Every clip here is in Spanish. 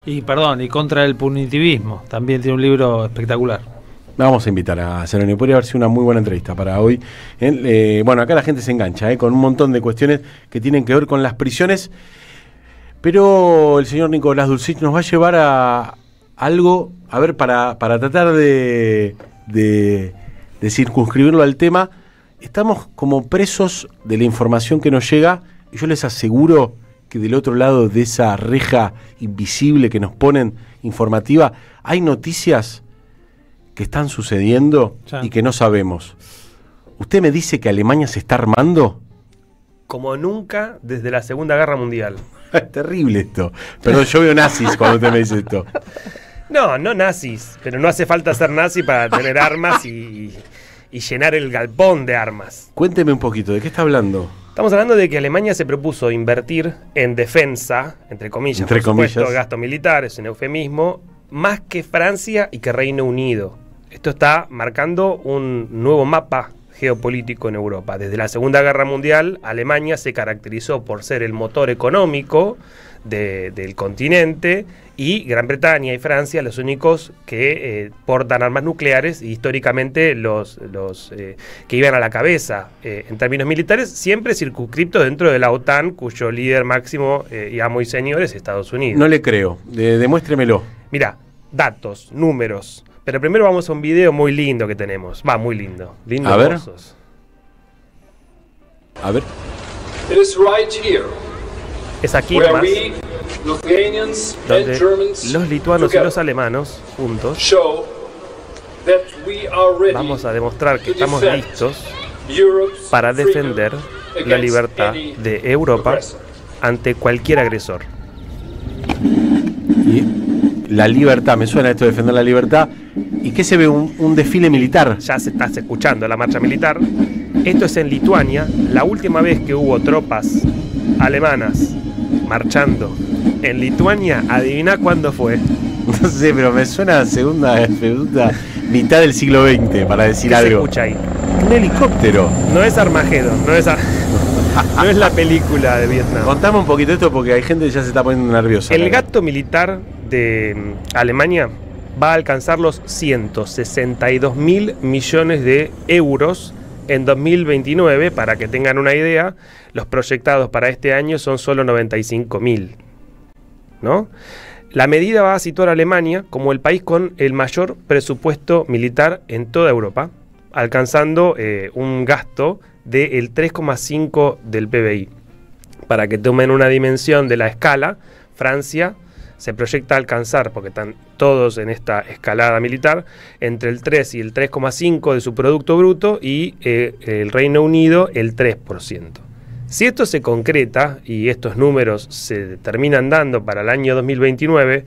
Y perdón, y contra el punitivismo. También tiene un libro espectacular. Vamos a invitar a Zanoni, podría haber sido una muy buena entrevista para hoy. Bueno, acá la gente se engancha con un montón de cuestiones que tienen que ver con las prisiones, pero el señor Nicolás Dulcich nos va a llevar a algo, a ver, para tratar de circunscribirlo al tema. Estamos como presos de la información que nos llega, y yo les aseguro que del otro lado de esa reja invisible que nos ponen informativa, hay noticias que están sucediendo y que no sabemos. ¿Usted me dice que Alemania se está armando? Como nunca desde la Segunda Guerra Mundial. Es terrible esto. Perdón, yo veo nazis cuando usted me dice esto. No nazis, pero no hace falta ser nazi para tener armas y llenar el galpón de armas. Cuénteme un poquito, ¿de qué está hablando? Estamos hablando de que Alemania se propuso invertir en defensa, entre comillas, por supuesto, gasto militar, es un eufemismo, más que Francia y que Reino Unido. Esto está marcando un nuevo mapa geopolítico en Europa. Desde la Segunda Guerra Mundial, Alemania se caracterizó por ser el motor económico del continente, y Gran Bretaña y Francia los únicos que portan armas nucleares, y históricamente los que iban a la cabeza en términos militares, siempre circunscriptos dentro de la OTAN, cuyo líder máximo y amo y señor es Estados Unidos. No le creo, demuéstremelo. Mira, datos, números. Pero primero vamos a un video muy lindo que tenemos. Va, muy lindo. Lindo. A ver. A ver. Es aquí más, donde los lituanos y los alemanes juntos vamos a demostrar que estamos listos para defender la libertad de Europa ante cualquier agresor. Y la libertad, me suena esto de defender la libertad. ¿Y qué se ve? ¿Un desfile militar? Ya se está escuchando la marcha militar. Esto es en Lituania. La última vez que hubo tropas alemanas marchando en Lituania, adivina cuándo fue. No sé, pero me suena a segunda mitad del siglo XX, para decir algo. ¿Qué se escucha ahí? Un helicóptero. No es Armagedón, no es la película de Vietnam. Contame un poquito esto porque hay gente que ya se está poniendo nerviosa. El gasto militar de Alemania va a alcanzar los 162.000 millones de euros en 2029. Para que tengan una idea, los proyectados para este año son solo 95.000, ¿no? La medida va a situar a Alemania como el país con el mayor presupuesto militar en toda Europa, alcanzando un gasto del 3,5 del PBI. Para que tomen una dimensión de la escala, Francia se proyecta alcanzar, porque están todos en esta escalada militar, entre el 3 y el 3,5 de su Producto Bruto, y el Reino Unido el 3%. Si esto se concreta y estos números se terminan dando para el año 2029,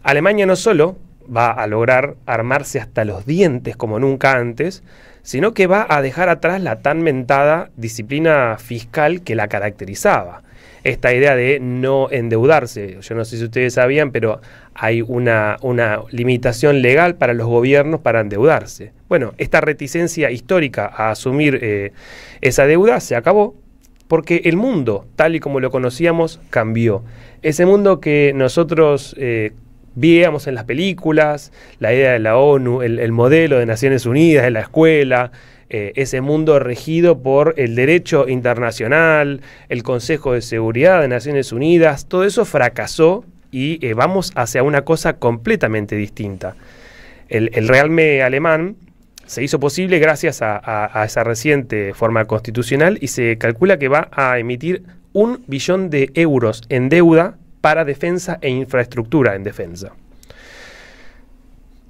Alemania no solo va a lograr armarse hasta los dientes como nunca antes, sino que va a dejar atrás la tan mentada disciplina fiscal que la caracterizaba. Esta idea de no endeudarse. Yo no sé si ustedes sabían, pero hay una limitación legal para los gobiernos para endeudarse. Bueno, esta reticencia histórica a asumir esa deuda se acabó, porque el mundo, tal y como lo conocíamos, cambió. Ese mundo que nosotros veíamos en las películas, la idea de la ONU, el modelo de Naciones Unidas en la escuela, ese mundo regido por el derecho internacional, el Consejo de Seguridad de Naciones Unidas, todo eso fracasó y vamos hacia una cosa completamente distinta. El realme alemán se hizo posible gracias a esa reciente forma constitucional, y se calcula que va a emitir 1 billón de euros en deuda para defensa e infraestructura en defensa.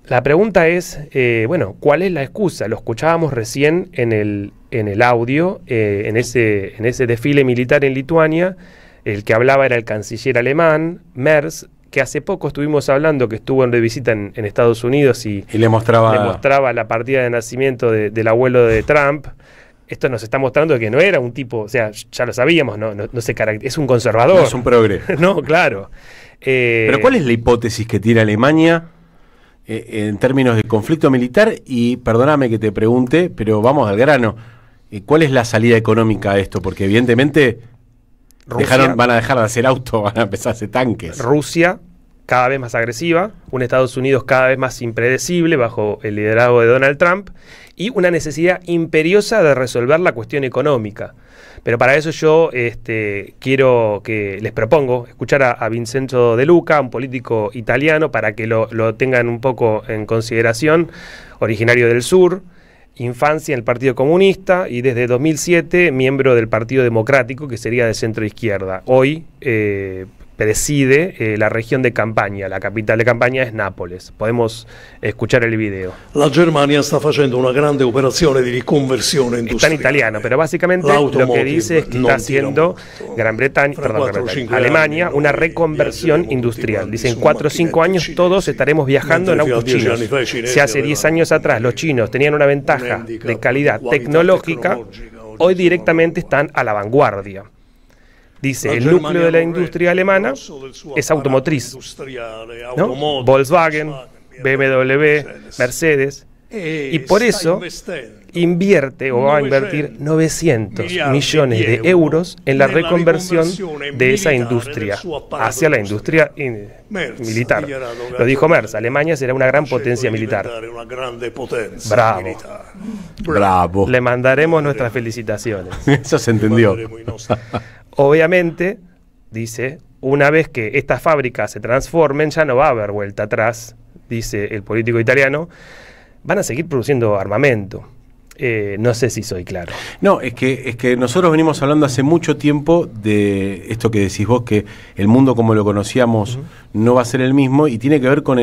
La pregunta es, bueno, ¿cuál es la excusa? Lo escuchábamos recién en el audio, en ese desfile militar en Lituania. El que hablaba era el canciller alemán, Merz, que hace poco estuvimos hablando, que estuvo de visita en Estados Unidos y le mostraba la partida de nacimiento del abuelo de Trump. Esto nos está mostrando que no era un tipo, o sea, ya lo sabíamos, no se caracteriza, es un conservador. No es un progre. No, claro. Pero ¿cuál es la hipótesis que tiene Alemania en términos de conflicto militar? Y perdóname que te pregunte, pero vamos al grano. ¿Cuál es la salida económica a esto? Porque evidentemente van a dejar de hacer autos, van a empezar a hacer tanques. Rusia cada vez más agresiva, un Estados Unidos cada vez más impredecible bajo el liderazgo de Donald Trump y una necesidad imperiosa de resolver la cuestión económica. Pero para eso yo quiero que les propongo escuchar a Vincenzo De Luca, un político italiano, para que lo tengan un poco en consideración, originario del sur, infancia en el Partido Comunista y desde 2007 miembro del Partido Democrático, que sería de centro izquierda. Hoy preside la región de Campania, la capital de Campania es Nápoles. Podemos escuchar el video. La Germania está facendo una grande operazione di riconversione industriale. Está en italiano, pero básicamente lo que dice es que está haciendo Alemania una reconversión industrial. Dice, en 4 o 5 años todos estaremos viajando en autos chinos. Si hace 10 años atrás los chinos tenían una ventaja de calidad tecnológica, hoy directamente están a la vanguardia. Dice, el núcleo de la industria alemana es automotriz, ¿no? Volkswagen, BMW, Mercedes, y por eso invierte o va a invertir 900 millones de euros en la reconversión de esa industria hacia la industria militar. Lo dijo Merz, Alemania será una gran potencia militar. Bravo. Bravo. Le mandaremos nuestras felicitaciones. Eso se entendió. Obviamente, dice, una vez que estas fábricas se transformen, ya no va a haber vuelta atrás, dice el político italiano, van a seguir produciendo armamento. No sé si soy claro. No, es que nosotros venimos hablando hace mucho tiempo de esto que decís vos, que el mundo como lo conocíamos no va a ser el mismo, y tiene que ver con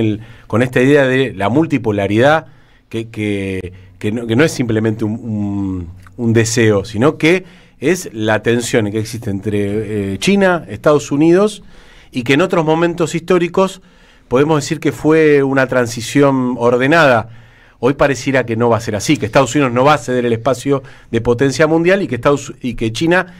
esta idea de la multipolaridad, que no es simplemente un deseo, sino que es la tensión que existe entre China, Estados Unidos, y que en otros momentos históricos podemos decir que fue una transición ordenada. Hoy pareciera que no va a ser así, que Estados Unidos no va a ceder el espacio de potencia mundial y que China,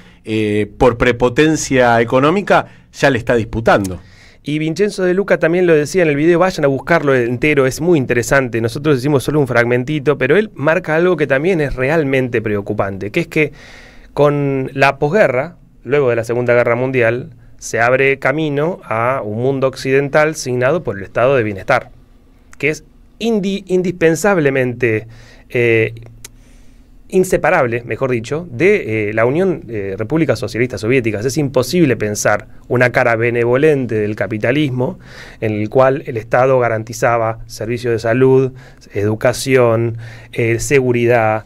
por prepotencia económica, ya le está disputando. Y Vincenzo De Luca también lo decía en el video, vayan a buscarlo entero, es muy interesante. Nosotros decimos solo un fragmentito, pero él marca algo que también es realmente preocupante, que es que con la posguerra, luego de la Segunda Guerra Mundial, se abre camino a un mundo occidental signado por el estado de bienestar, que es indispensablemente inseparable, mejor dicho, de la Unión Repúblicas Socialistas Soviéticas. Es imposible pensar una cara benevolente del capitalismo en el cual el Estado garantizaba servicios de salud, educación, seguridad,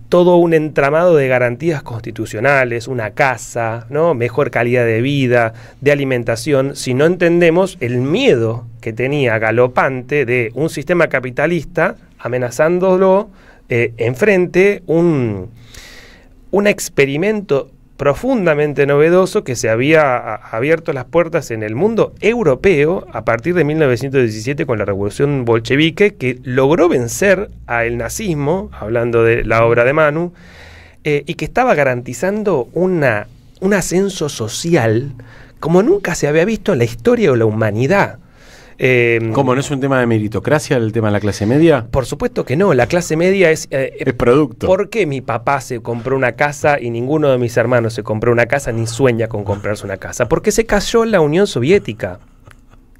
todo un entramado de garantías constitucionales, una casa, ¿no? Mejor calidad de vida, de alimentación, si no entendemos el miedo que tenía galopante de un sistema capitalista amenazándolo enfrente, un experimento profundamente novedoso que se había abierto las puertas en el mundo europeo a partir de 1917 con la revolución bolchevique, que logró vencer al nazismo, hablando de la obra de Manu, y que estaba garantizando un ascenso social como nunca se había visto en la historia de la humanidad. ¿Cómo no es un tema de meritocracia el tema de la clase media? Por supuesto que no, la clase media es producto. ¿Por qué mi papá se compró una casa y ninguno de mis hermanos se compró una casa ni sueña con comprarse una casa? Porque se cayó la Unión Soviética.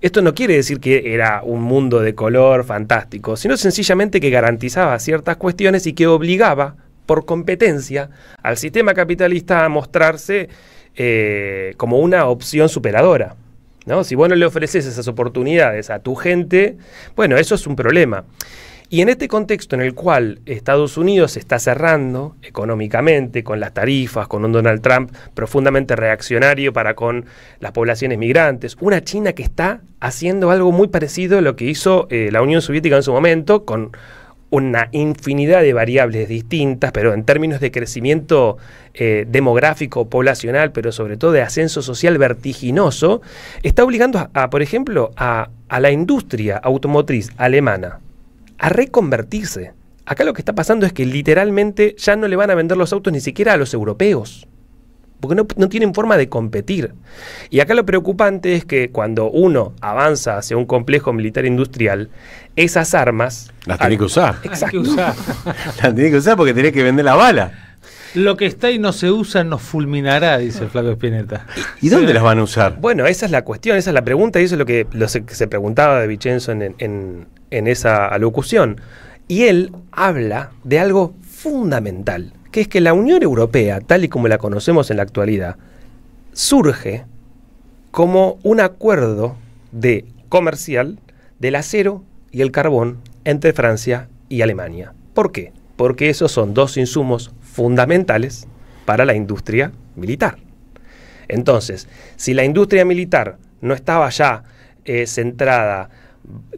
Esto no quiere decir que era un mundo de color fantástico, sino sencillamente que garantizaba ciertas cuestiones y que obligaba, por competencia, al sistema capitalista a mostrarse como una opción superadora, ¿no? Si vos no le ofreces esas oportunidades a tu gente, bueno, eso es un problema. Y en este contexto en el cual Estados Unidos se está cerrando económicamente, con las tarifas, con un Donald Trump profundamente reaccionario para con las poblaciones migrantes, una China que está haciendo algo muy parecido a lo que hizo la Unión Soviética en su momento, con una infinidad de variables distintas, pero en términos de crecimiento demográfico, poblacional, pero sobre todo de ascenso social vertiginoso, está obligando por ejemplo, a la industria automotriz alemana a reconvertirse. Acá lo que está pasando es que literalmente ya no le van a vender los autos ni siquiera a los europeos, porque no tienen forma de competir. Y acá lo preocupante es que cuando uno avanza hacia un complejo militar industrial, esas armas... Las tiene que usar. Exacto. Las tiene que usar porque tiene que vender la bala. Lo que está y no se usa nos fulminará, dice Flavio Spinetta. ¿Y dónde las van a usar? Bueno, esa es la cuestión, esa es la pregunta, y eso es lo que se preguntaba de Vincenzo en esa alocución. Y él habla de algo fundamental, que es que la Unión Europea, tal y como la conocemos en la actualidad, surge como un acuerdo comercial del acero y el carbón entre Francia y Alemania. ¿Por qué? Porque esos son dos insumos fundamentales para la industria militar. Entonces, si la industria militar no estaba ya centrada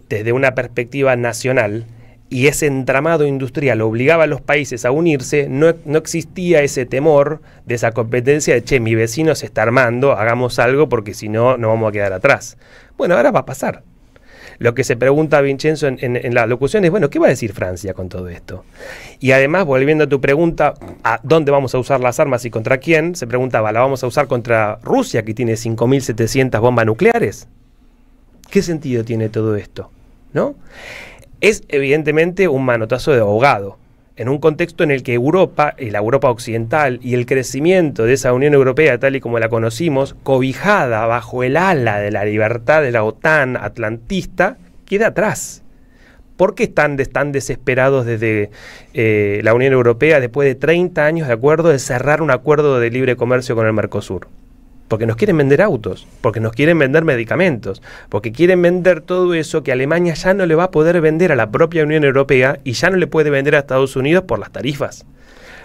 desde una perspectiva nacional, y ese entramado industrial obligaba a los países a unirse, no existía ese temor de esa competencia de, che, mi vecino se está armando, hagamos algo porque si no, nos vamos a quedar atrás. Bueno, ahora va a pasar. Lo que se pregunta a Vincenzo en la locución es, bueno, ¿qué va a decir Francia con todo esto? Y además, volviendo a tu pregunta, ¿a dónde vamos a usar las armas y contra quién? Se preguntaba, ¿la vamos a usar contra Rusia, que tiene 5.700 bombas nucleares? ¿Qué sentido tiene todo esto? ¿No? Es evidentemente un manotazo de ahogado, en un contexto en el que Europa, y la Europa occidental, y el crecimiento de esa Unión Europea tal y como la conocimos, cobijada bajo el ala de la libertad de la OTAN atlantista, queda atrás. ¿Por qué están tan desesperados desde la Unión Europea después de 30 años de acuerdo de cerrar un acuerdo de libre comercio con el Mercosur? Porque nos quieren vender autos, porque nos quieren vender medicamentos, porque quieren vender todo eso que Alemania ya no le va a poder vender a la propia Unión Europea y ya no le puede vender a Estados Unidos por las tarifas.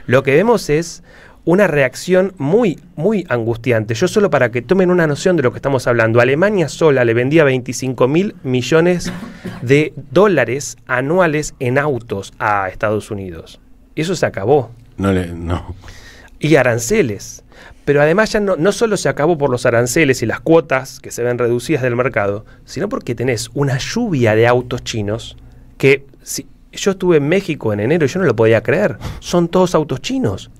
Lo que vemos es una reacción muy, muy angustiante. Yo solo para que tomen una noción de lo que estamos hablando, Alemania sola le vendía 25.000 millones de dólares anuales en autos a Estados Unidos. Eso se acabó. No. Y aranceles. Pero además ya no solo se acabó por los aranceles y las cuotas que se ven reducidas del mercado, sino porque tenés una lluvia de autos chinos que, si yo estuve en México en enero y yo no lo podía creer, son todos autos chinos,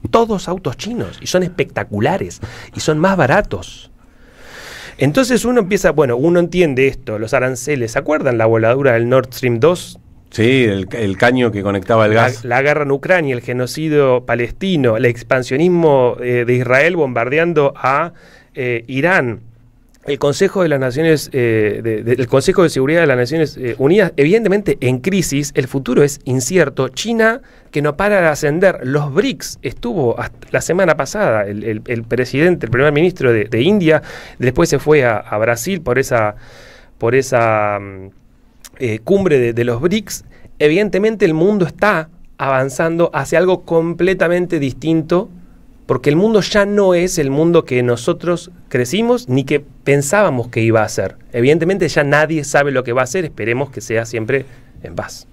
y son espectaculares y son más baratos. Entonces uno entiende esto, los aranceles, ¿se acuerdan la voladura del Nord Stream 2? Sí, el caño que conectaba el gas. La guerra en Ucrania, el genocidio palestino, el expansionismo de Israel bombardeando a Irán, el Consejo de las Naciones, el Consejo de Seguridad de las Naciones Unidas, evidentemente en crisis, el futuro es incierto. China, que no para de ascender, los BRICS, estuvo hasta la semana pasada, el presidente, el primer ministro de India, después se fue a Brasil por esa cumbre de los BRICS. Evidentemente el mundo está avanzando hacia algo completamente distinto, porque el mundo ya no es el mundo que nosotros crecimos ni que pensábamos que iba a ser. Evidentemente ya nadie sabe lo que va a ser, esperemos que sea siempre en paz.